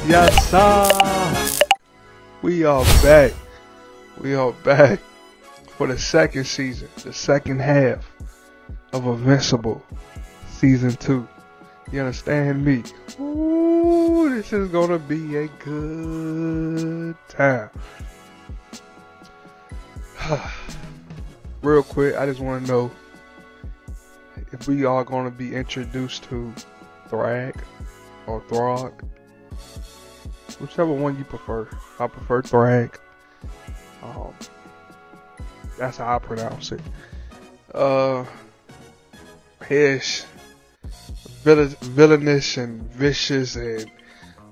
Yes, sir. We are back. We are back for the second season, the second half of Invincible Season 2. You understand me? Ooh, this is gonna be a good time. Real quick, I just want to know if we are going to be introduced to Thragg or Thragg, whichever one you prefer. I prefer Thragg. That's how I pronounce it. His villainous and vicious and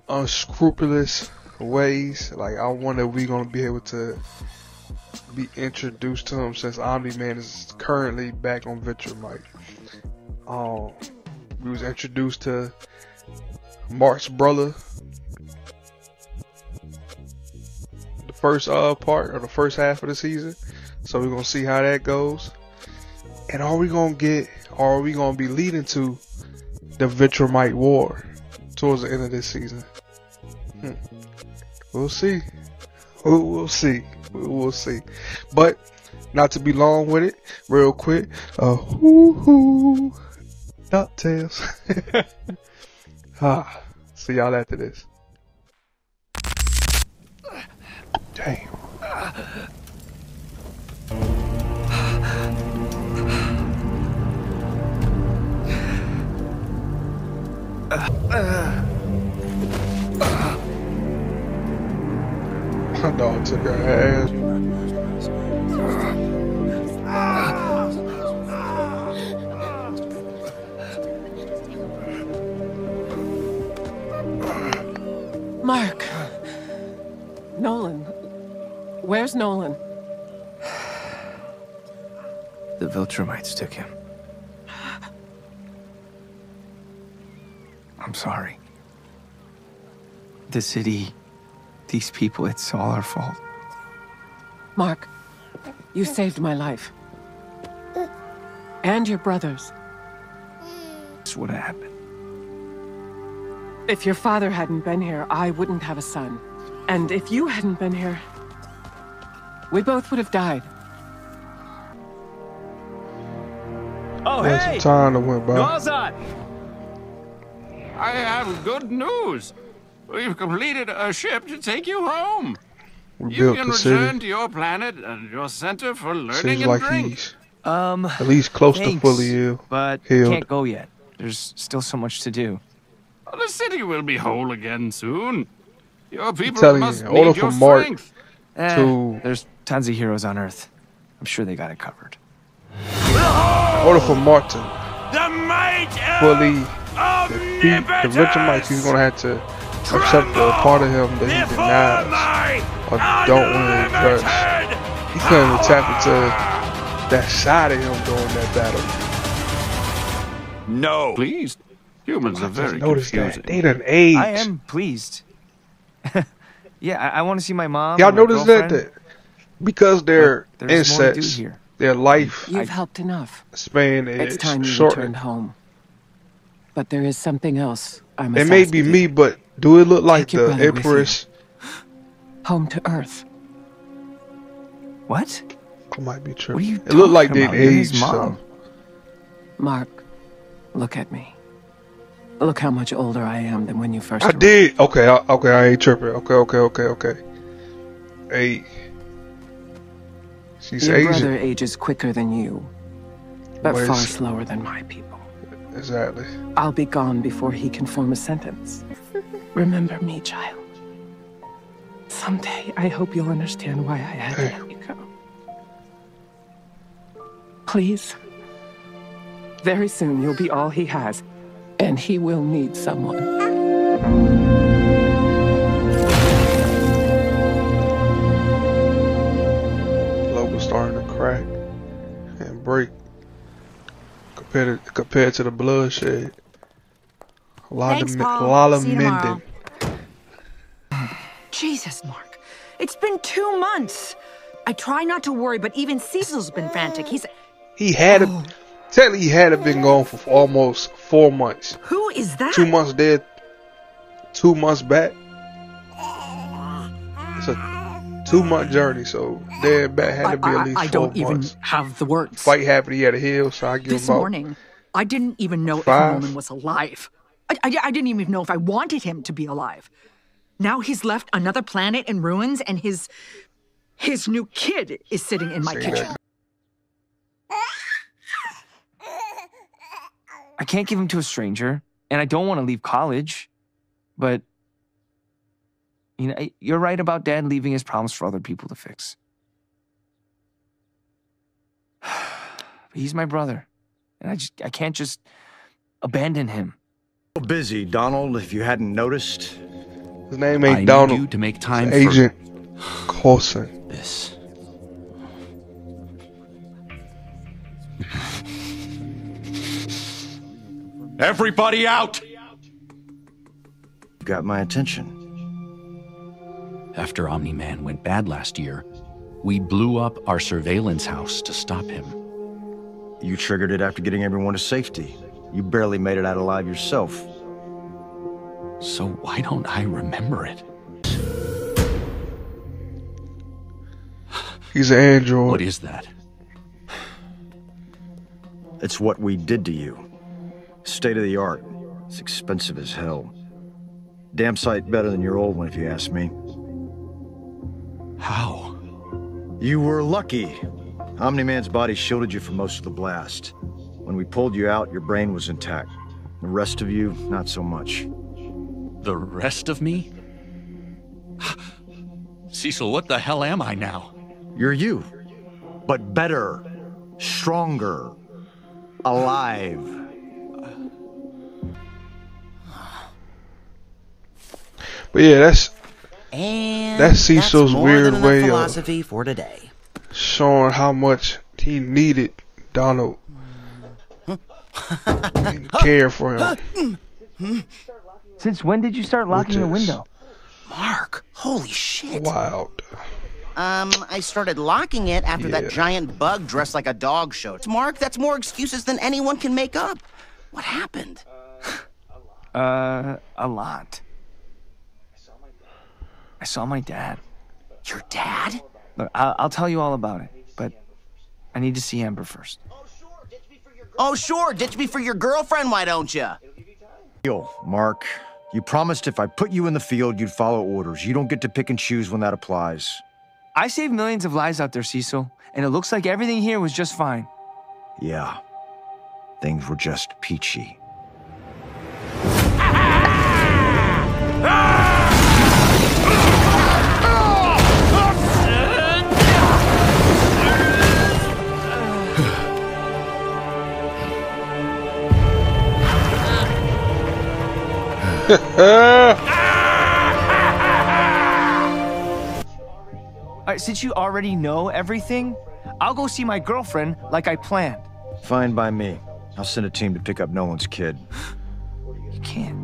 unscrupulous ways. Like, I wonder if we're gonna be able to be introduced to him, since Omni-Man is currently back on Viltrumite. We was introduced to Mark's brother the first part of the first half of the season, so we're gonna see how that goes. And are we gonna be leading to the Viltrumite war towards the end of this season? We'll see. We'll see. We'll see. But not to be long with it, real quick. DuckTales. See y'all after this. Damn. My dog took her ass. Mark. Nolan. Where's Nolan? The Viltrumites took him. I'm sorry. The city, these people, it's all our fault. Mark, you saved my life. And your brother's. This would have happened. If your father hadn't been here, I wouldn't have a son. And if you hadn't been here, we both would have died. Oh, There's hey! some time that went by. Gozat! I have good news. We've completed a ship to take you home. We You built can the return city. to your planet and your center for learning Seems and like drink. he's At at least close to fully healed. but healed. can't go yet. There's still so much to do. The city will be whole again soon. Your people telling must you, in order need your for Mark strength. There's tons of heroes on Earth. I'm sure they got it covered. In order for Martin The might fully defeat the Viltrumites, he's gonna have to accept the part of him that he denies or don't want to address. He couldn't even tap into that side of him during that battle. No. Please. Humans are very Notice confusing. that they done aged. I am pleased. Yeah, I want to see my mom. Y'all and my notice that girlfriend. because they're But there's more to do insects, here. their life You've helped enough. span It's is time you shortened. returned home. But there is something else I must It may ask be of me, you. but do it look like Take your the brother with Empress? Home to Earth. What? I might be What are tripping. you It looked like talking they'd about? You're his aged. mom. So. Mark, look at me. Look how much older I am than when you first I arrived. did. Okay, okay, I ain't tripping. Okay. Hey. She's Your Asian. brother ages quicker than you, but What far is- slower than my people. Exactly. I'll be gone before he can form a sentence. Remember me, child. Someday, I hope you'll understand why I had to let you go. Please. Very soon, you'll be all he has, and he will need someone. Logo's starting to crack and break compared to the bloodshed. A lot Thanks, of Paul. See you mending. tomorrow. Jesus, Mark. It's been 2 months. I try not to worry, but even Cecil's been frantic. He had it. Technically, he had been gone for almost 4 months. Who is that? 2 months dead. 2 months back. It's a 2-month journey, so there and back had to be at least 4 I don't even months. have the words. Fight happened, he had a hill, so I give This him about morning, I didn't even know 5. if Nolan was alive. I didn't even know if I wanted him to be alive. Now he's left another planet in ruins, and his new kid is sitting in my Say kitchen. that. I can't give him to a stranger, and I don't want to leave college. But, you know, you're right about Dad leaving his problems for other people to fix. He's my brother, and I can't just abandon him. Busy, Donald, if you hadn't noticed. His name I ain't need Donald. you to make time It's for Agent Coulson. this. Everybody out! You got my attention. After Omni-Man went bad last year, we blew up our surveillance house to stop him. You triggered it after getting everyone to safety. You barely made it out alive yourself. So why don't I remember it? He's an android. What is that? It's what we did to you. State of the art. It's expensive as hell. Damn sight better than your old one, if you ask me. How? You were lucky. Omni-Man's body shielded you from most of the blast. When we pulled you out, your brain was intact. The rest of you, not so much. The rest of me? Cecil, what the hell am I now? You're you. But better. Stronger. Alive. But yeah, that's And Cecil's more weird than enough way of philosophy for today. showing how much he needed Donald and care for him. Since when did you start locking the window? Mark, holy shit. Wild. I started locking it after Yeah. that giant bug dressed like a dog showed. Mark, that's more excuses than anyone can make up. What happened? A lot. I saw my dad. Your dad? Look, I'll tell you all about it, but I need to see Amber first. Oh, sure, ditch me for your girlfriend, why don't you? Deal, Mark. You promised if I put you in the field, you'd follow orders. You don't get to pick and choose when that applies. I saved millions of lives out there, Cecil, and it looks like everything here was just fine. Yeah. Things were just peachy. All right, since you already know everything, I'll go see my girlfriend like I planned. Fine by me. I'll send a team to pick up Nolan's kid. You can't.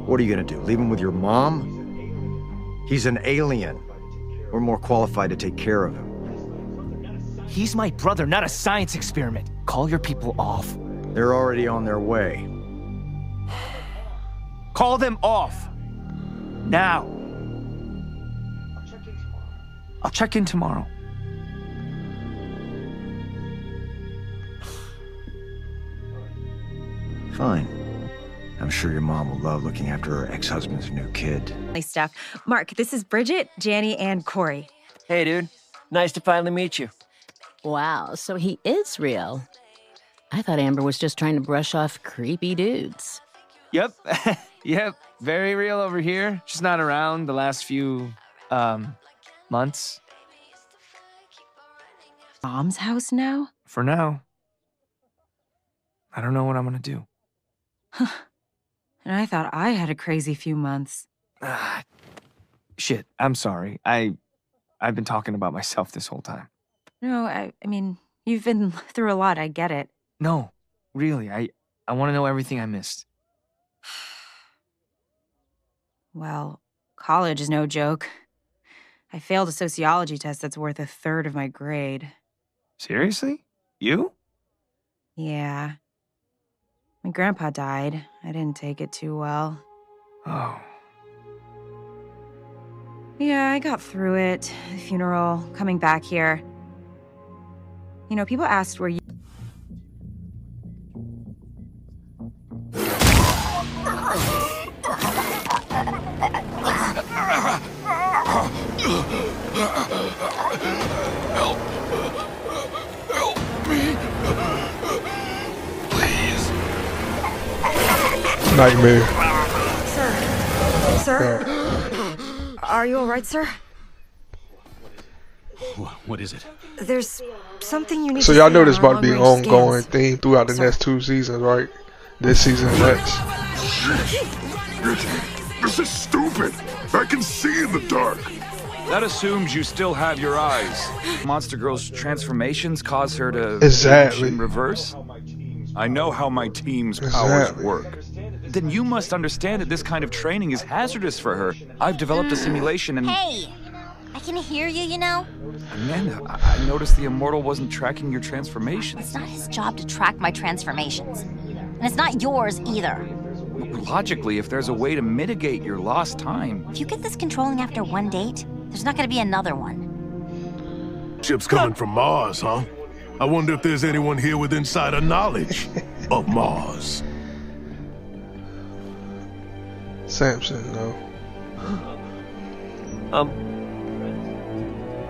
What are you gonna do? Leave him with your mom? He's an alien. We're more qualified to take care of him. He's my brother, not a science experiment. Call your people off. They're already on their way. Call them off. Now. I'll check in tomorrow. Fine. I'm sure your mom will love looking after her ex-husband's new kid. Nice stuff. Mark, this is Bridget, Janny, and Corey. Hey, dude. Nice to finally meet you. Wow, so he is real. I thought Amber was just trying to brush off creepy dudes. Yep. Yep. Very real over here. Just not around the last few, months. Mom's house now? For now. I don't know what I'm gonna do. And I thought I had a crazy few months. Shit, I'm sorry. I've been talking about myself this whole time. No, I mean, you've been through a lot, I get it. No, really, I want to know everything I missed. Well, college is no joke. I failed a sociology test that's worth 1/3 of my grade. Seriously? You? Yeah. My grandpa died. I didn't take it too well. Oh. Yeah, I got through it. The funeral, coming back here. You know, people asked where you... Help me. Please. Nightmare. Sir? Are you alright, sir? What is it? There's something you need So to y'all see know on this our about to be an long-range ongoing scans. theme throughout the next 2 seasons, right? This season and next. This is stupid. I can see in the dark. That assumes you still have your eyes. Monster Girl's transformations cause her to Exactly. age in reverse. I know how my team's powers work. Then you must understand that this kind of training is hazardous for her. I've developed a simulation and... Hey! I can hear you, you know? Amanda, I noticed the Immortal wasn't tracking your transformations. It's not his job to track my transformations. And it's not yours either. Logically, if there's a way to mitigate your lost time... If you get this controlling after one date, there's not gonna be another one. Ship's coming from Mars, huh? I wonder if there's anyone here with insider knowledge of Mars. Samson, no.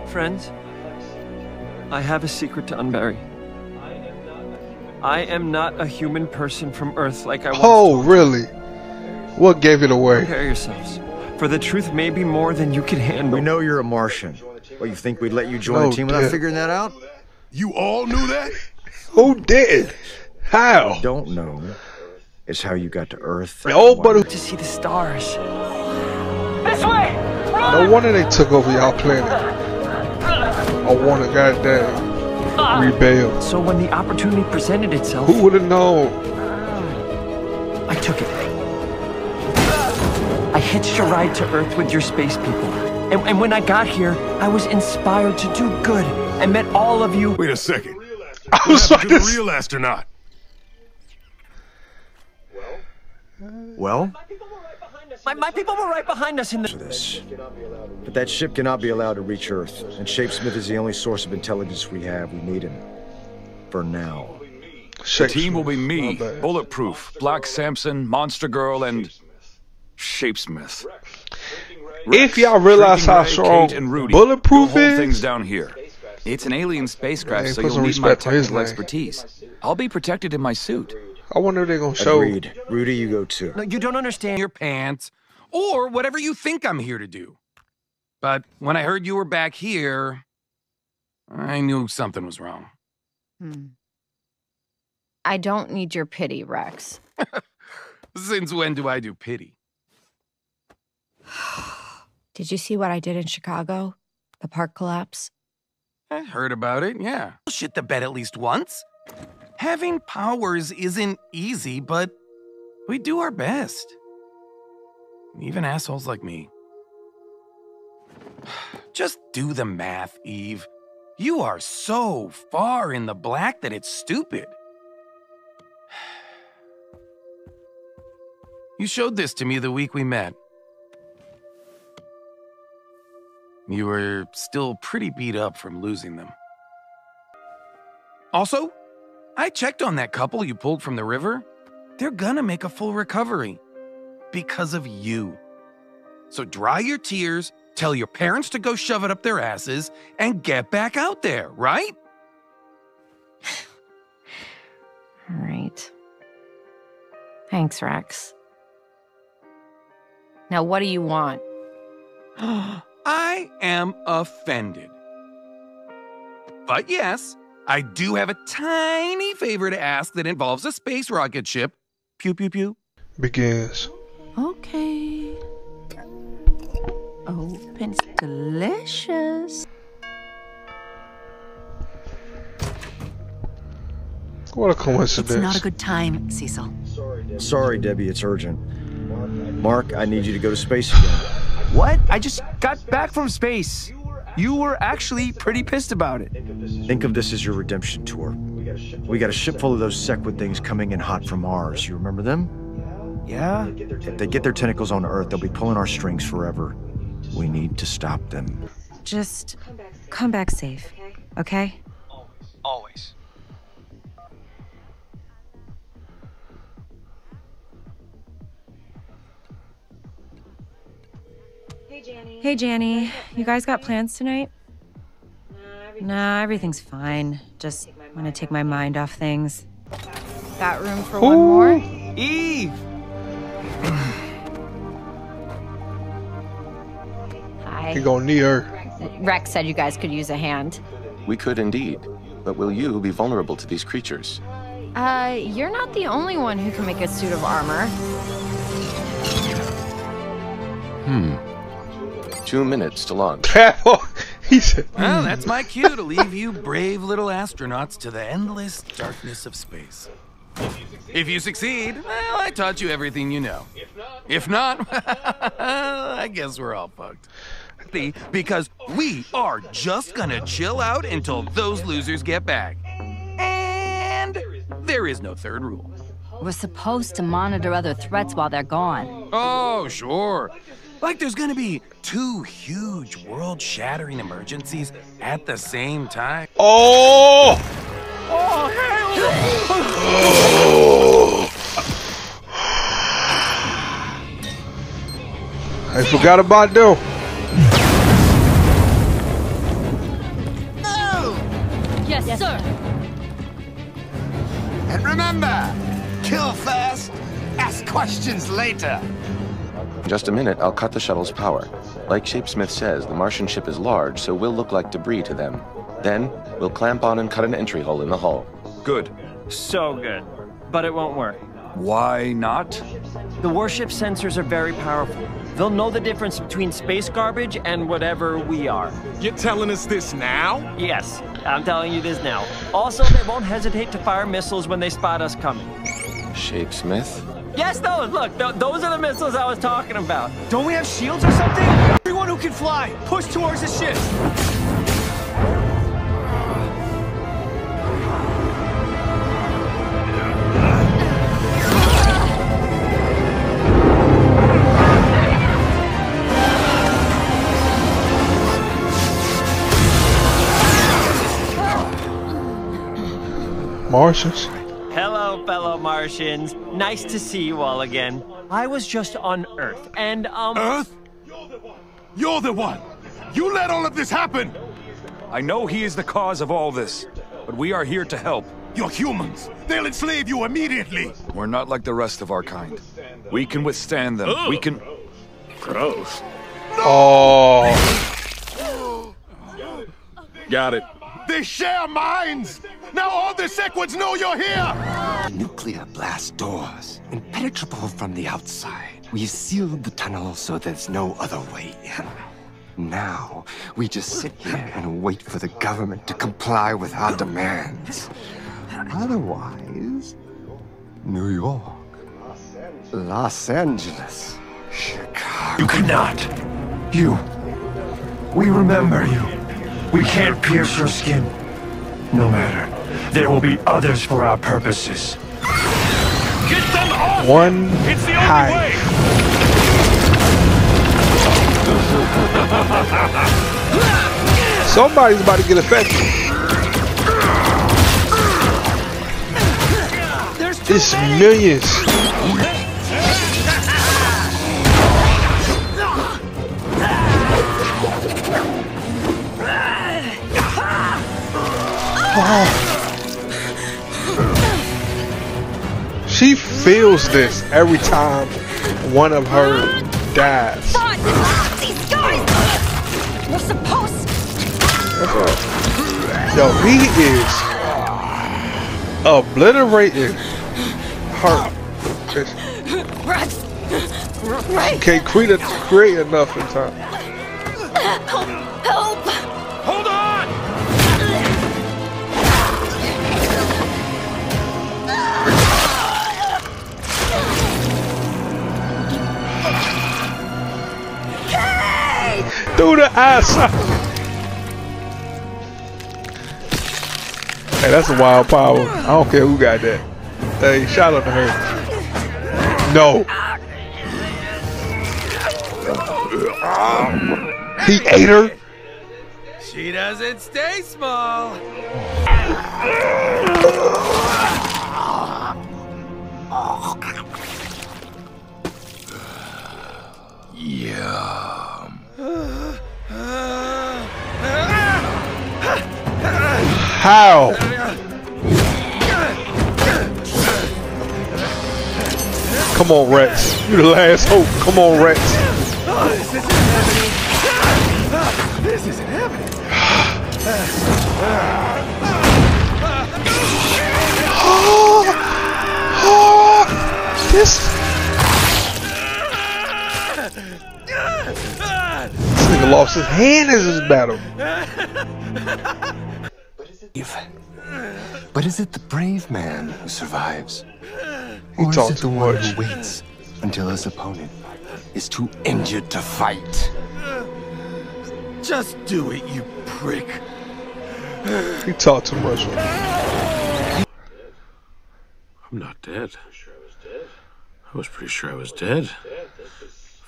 Friends, I have a secret to unbury. I am not a human person from Earth like I once Oh, really? What gave it away? Prepare yourselves, for the truth may be more than you can handle. We know you're a Martian. Well, you think we'd let you join Oh, the team without dear. figuring that out? You all knew that? Who did? How? Don't know. It's how you got to Earth. Oh, but To see the stars. no wonder they took over y'all planet. I want to goddamn rebel. So when the opportunity presented itself, Who would have known? I took it. I hitched a ride to Earth with your space people. And when I got here, I was inspired to do good. I met all of you. Wait a second. I was What happened like, to the real astronaut? Well, My people were right behind us in the... this. But that ship cannot be allowed to reach Earth, and Shapesmith is the only source of intelligence we have. We need him. For now. The team will be me, Bulletproof, Black Samson, Monster Girl, and... Shapesmith. if y'all realize how Shrinking Ray, strong Kate, and Rudy, Bulletproof you'll hold things is, down here. It's an alien spacecraft, Hey, so put you'll some need my respect for his technical name. expertise. I'll be protected in my suit. I wonder if they're gonna show. Agreed. Rudy, you go too. No, you don't understand your pants, or whatever you think I'm here to do. But when I heard you were back here, I knew something was wrong. I don't need your pity, Rex. Since when do I do pity? Did you see what I did in Chicago? The park collapse? I heard about it, yeah. Shit the bed at least once. Having powers isn't easy, but we do our best. Even assholes like me. Just do the math, Eve. You are so far in the black that it's stupid. You showed this to me the week we met. You were still pretty beat up from losing them. Also, I checked on that couple you pulled from the river. They're gonna make a full recovery. Because of you. So dry your tears, tell your parents to go shove it up their asses, and get back out there, right? All right. Thanks, Rex. Now, what do you want? I am offended. But yes, I do have a tiny favor to ask that involves a space rocket ship. Pew, pew, pew. Begins. Okay. Open. Delicious. What a coincidence. It's not a good time, Cecil. Sorry, Debbie, it's urgent. Mark, I need you to go to space again. What? I just got back from space. You were actually pretty pissed about it. Think of this as your redemption tour. We got a ship full of those Sequid things coming in hot from Mars. You remember them? Yeah? If they get their tentacles on Earth, they'll be pulling our strings forever. We need to stop them. Just come back safe, okay? Always. Hey, Janny. You guys got plans tonight? Nah, everything's fine. Just want to take my mind off things. Got room for one more? Eve! He gonna need her. Rex said you guys could use a hand. We could indeed. But will you be vulnerable to these creatures? You're not the only one who can make a suit of armor. 2 minutes to launch. He said, Well, that's my cue to leave you brave little astronauts to the endless darkness of space. If you succeed, well, I taught you everything you know. If not, I guess we're all fucked. Because we are just gonna chill out until those losers get back. And there is no third rule. We're supposed to monitor other threats while they're gone. Oh, sure. Like there's gonna be 2 huge world-shattering emergencies at the same time. Oh! Oh, I forgot about them. Yes, sir. And remember, kill first, ask questions later. In just a minute, I'll cut the shuttle's power. Like Shapesmith says, the Martian ship is large, so we'll look like debris to them. Then, we'll clamp on and cut an entry hole in the hull. Good. So good. But it won't work. Why not? The warship sensors are very powerful. They'll know the difference between space garbage and whatever we are. You're telling us this now? Yes, I'm telling you this now. Also, they won't hesitate to fire missiles when they spot us coming. Shapesmith? Yes, those! Look, those are the missiles I was talking about. Don't we have shields or something? Everyone who can fly, push towards the ship. Martians. Hello, fellow Martians. Nice to see you all again. I was just on Earth, and, Earth? You're the one! You let all of this happen! I know he is the cause of all this, but we are here to help. You're humans! They'll enslave you immediately! We're not like the rest of our kind. We can withstand them. Ugh. We can... Gross. Oh. Got it. They share minds! Now all the Sequids know you're here! Nuclear blast doors, impenetrable from the outside. We've sealed the tunnel so there's no other way. Now, we just sit here and wait for the government to comply with our demands. Otherwise, New York, Los Angeles, Chicago. You cannot. We remember you. We can't pierce your skin. No matter. There will be others for our purposes. Get them off! One It's the high. only way! Somebody's about to get affected. It's millions. Oh. She feels this every time one of her dies. These guys! We're supposed. Yo, he is obliterating her. Rex! Rex! Can't create enough in time. Help! Hold on! Through the ass. Hey, that's a wild power. I don't care who got that. Hey, shout out to her. No. He ate her. She doesn't stay small. Yum. How? Come on, Rex. You the last hope. Come on, Rex. This isn't happening. This nigga lost his hand in this battle. But is it the brave man who survives? He Or is talks it the too one much. who waits until his opponent is too injured to fight? Just do it, you prick. He talked too much. I'm not dead. I was pretty sure I was dead.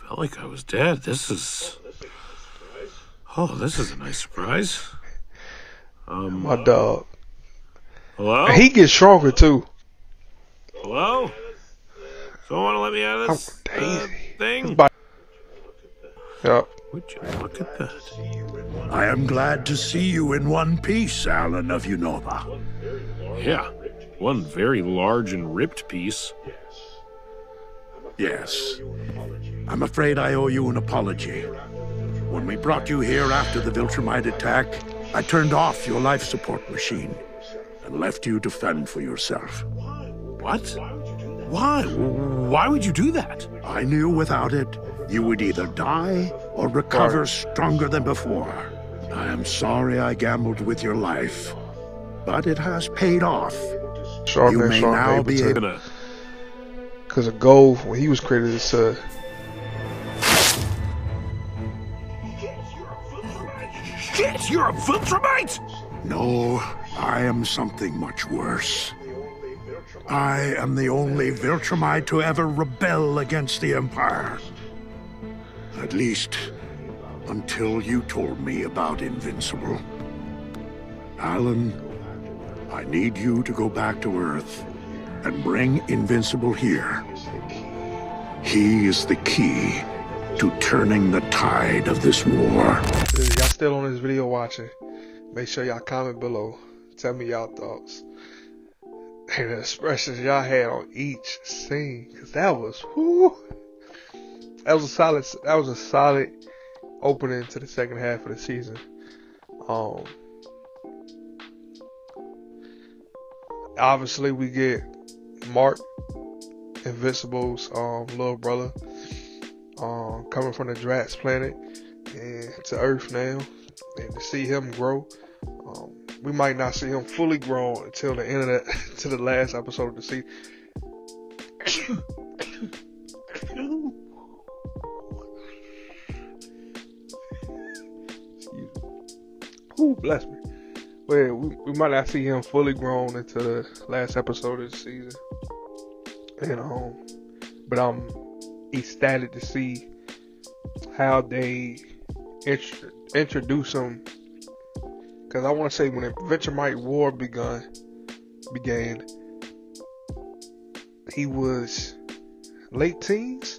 Felt like I was dead. This is... Oh, this is a nice surprise. My dog. Hello? And he gets stronger too. Hello? Someone want to let me out of this thing? Yep. Would you look at that? I am glad to see you in one piece, Alan of Unova. Yeah, one very large and ripped piece. Yes. I'm afraid I owe you an apology. When we brought you here after the Viltrumite attack, I turned off your life support machine and left you to fend for yourself. What? Why? Why would you do that? I knew without it, you would either die or recover stronger than before. I am sorry I gambled with your life, but it has paid off. You may now be able Because a goal when he was created is Shit, you're a Viltrumite? No, I am something much worse. I am the only Viltrumite to ever rebel against the Empire. At least, until you told me about Invincible. Alan, I need you to go back to Earth and bring Invincible here. He is the key to turning the tide of this war. If y'all still on this video watching, make sure y'all comment below. Tell me y'all thoughts and the expressions y'all had on each scene, cause that was that was a solid opening to the second half of the season. Obviously we get Mark, Invincible's little brother, coming from the Drax planet and to Earth now, and to see him grow. We might not see him fully grown until the end of that, to the last episode of the season. Ooh, bless me. Well, we might not see him fully grown until the last episode of the season. And but I'm ecstatic to see how they introduce him. Because I want to say when the Viltrumite War began, he was late teens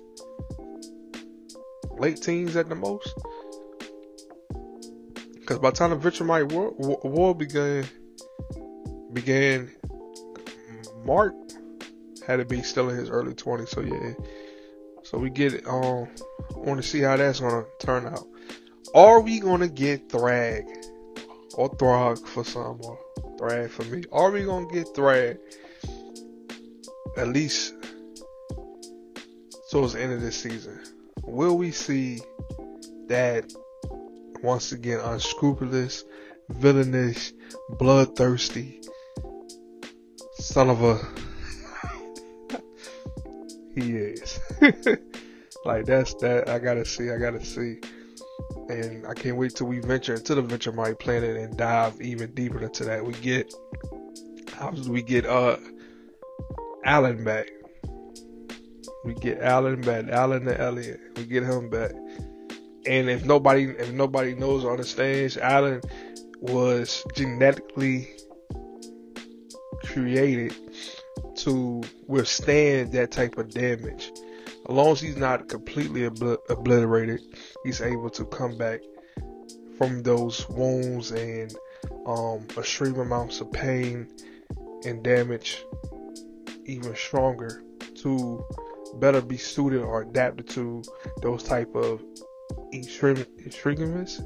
at the most. Because by the time the Viltrumite War began, Mark had to be still in his early 20s. So yeah, so we get it. I want to see how that's gonna turn out. Are we gonna get Thragg? Or Thragg for some, or Thragg for me. Are we gonna get Thragg at least towards the end of this season? Will we see that once again unscrupulous, villainous, bloodthirsty son of a he is. Like that I gotta see. And I can't wait till we venture into the Viltrumite planet and dive even deeper into that. We get Alan back. Alan the Elliot. We get him back. And if nobody knows or understands, Alan was genetically created to withstand that type of damage. As long as he's not completely obliterated, he's able to come back from those wounds and extreme amounts of pain and damage even stronger, to better be suited or adapted to those type of extremists.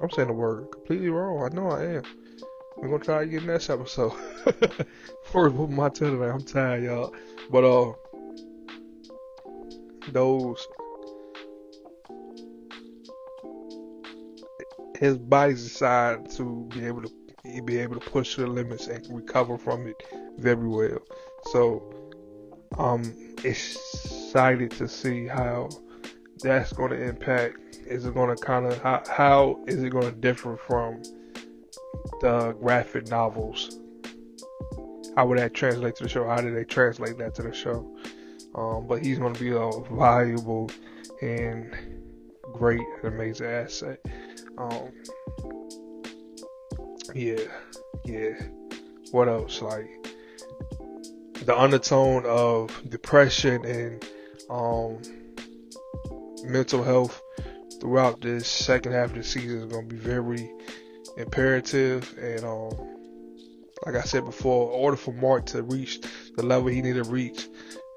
I'm saying the word completely wrong. I know I am. We're gonna try again next episode. First, with my telling, I'm tired, y'all. But those, his body's designed to be able to push to the limits and recover from it very well. So I'm excited to see how that's going to impact. Is it going to kind of how is it going to differ from the graphic novels? How would that translate to the show? How did they translate that to the show? But he's going to be a valuable and great and amazing asset. Yeah. What else? Like the undertone of depression and mental health throughout this second half of the season is going to be very imperative. And like I said before, in order for Mark to reach the level he needed to reach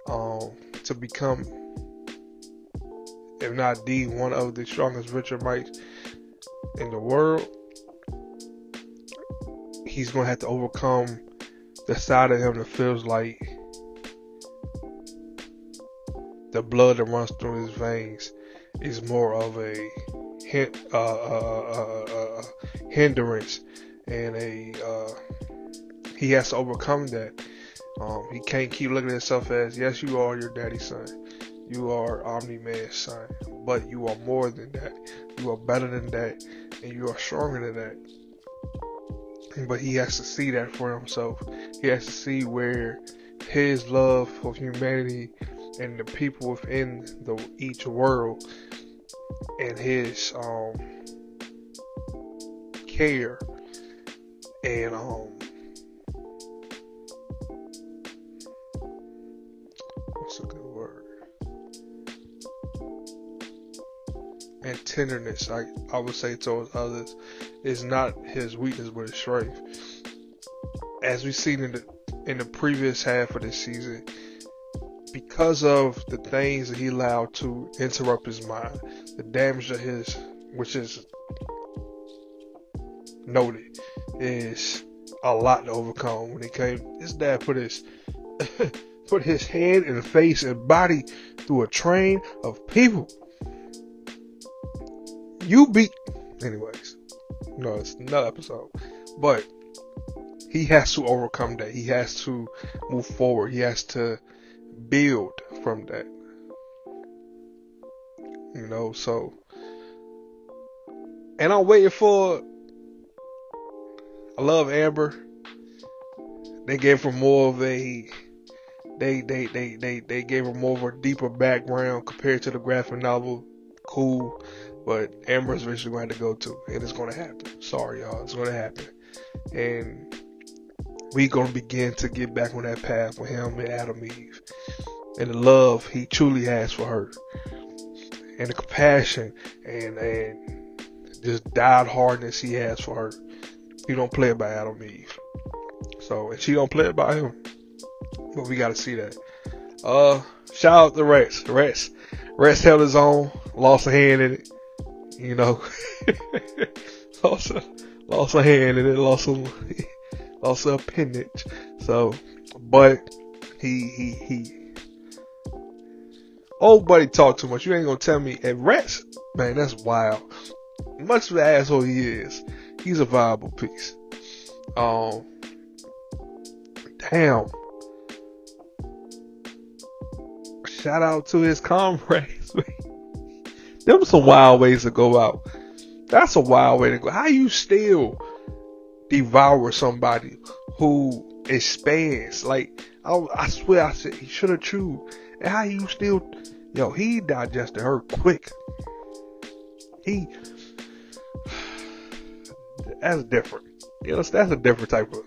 to become, if not the one of the strongest Viltrumites in the world, he's going to have to overcome the side of him that feels like the blood that runs through his veins is more of a hindrance, and he has to overcome that. He can't keep looking at himself as, yes, you are your daddy's son, you are Omni-Man's son, but you are more than that. You are better than that, and you are stronger than that. But he has to see that for himself. He has to see where his love for humanity and the people within each world and his care and what's a good word? And tenderness, I would say, towards others is not his weakness but his strength. As we've seen in the previous half of this season, because of the things that he allowed to interrupt his mind, the damage of which is noted, is a lot to overcome. When he came, his dad put his head and face and body through a train of people. Anyways, it's another episode, but he has to overcome that. He has to move forward. He has to build from that. So, and I'm waiting for. I love Amber. They gave her more of a. They gave her more of a deeper background compared to the graphic novel. Cool. But Amber's eventually going to have to go to, and it's going to happen. Sorry, y'all, it's going to happen, and we're going to begin to get back on that path with him and Adam Eve, and the love he truly has for her, and the compassion and just died hardness he has for her. He don't play it by Adam Eve, and she don't play it by him. But we got to see that. Shout out to Rex. Rex held his own, lost a hand in it. lost a hand and then lost an appendage. So, but he old buddy talk too much. You ain't gonna tell me. And Rex, man, that's wild. Much of the asshole he is, he's a viable piece. Damn. Shout out to his comrades. Them some wild ways to go out. That's a wild way to go. How you still devour somebody who expands? Like, I swear, I said he should have chewed And how you still, yo, he digested her quick. That's different. You know, that's a different type of,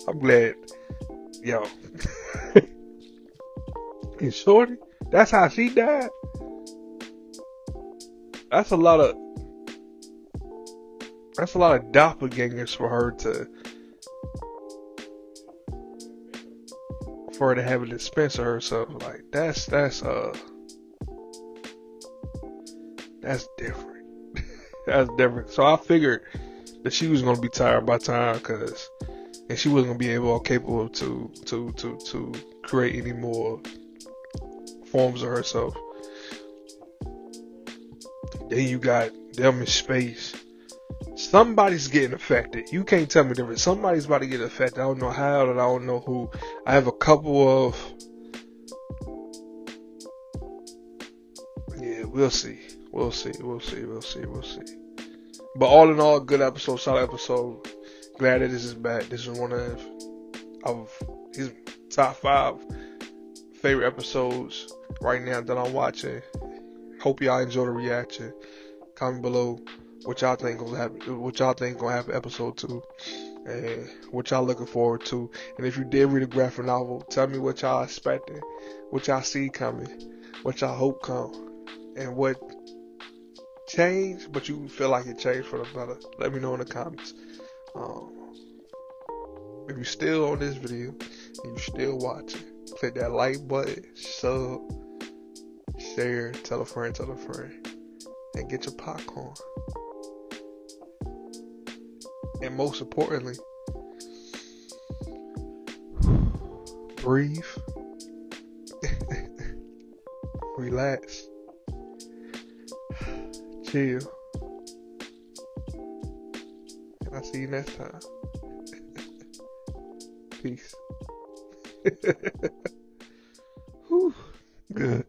I'm glad, yo. And Shorty, that's how she died. That's a lot of doppelgangers for her to have a dispenser herself. Like that's different. That's different. So I figured that she was gonna be tired by time, and she wasn't gonna be able or capable to create any more forms of herself. Then you got them in space. Somebody's getting affected. You can't tell me different. Somebody's about to get affected. I don't know how, and I don't know who. I have a couple of. Yeah, we'll see. We'll see. But all in all, good episode, solid episode. Glad that this is back. This is one of his top 5 favorite episodes right now that I'm watching. Hope y'all enjoy the reaction. Comment below what y'all think gonna happen. What y'all think gonna happen episode 2, and what y'all looking forward to. And if you did read a graphic novel, tell me what y'all expecting, what y'all see coming, what y'all hope come, and what changed, but you feel like it changed for the better. Let me know in the comments. If you're still on this video and you're still watching, click that like button, sub, share, tell a friend, and get your popcorn. And most importantly, breathe, relax, chill, and I'll see you next time. Peace. Whew, good.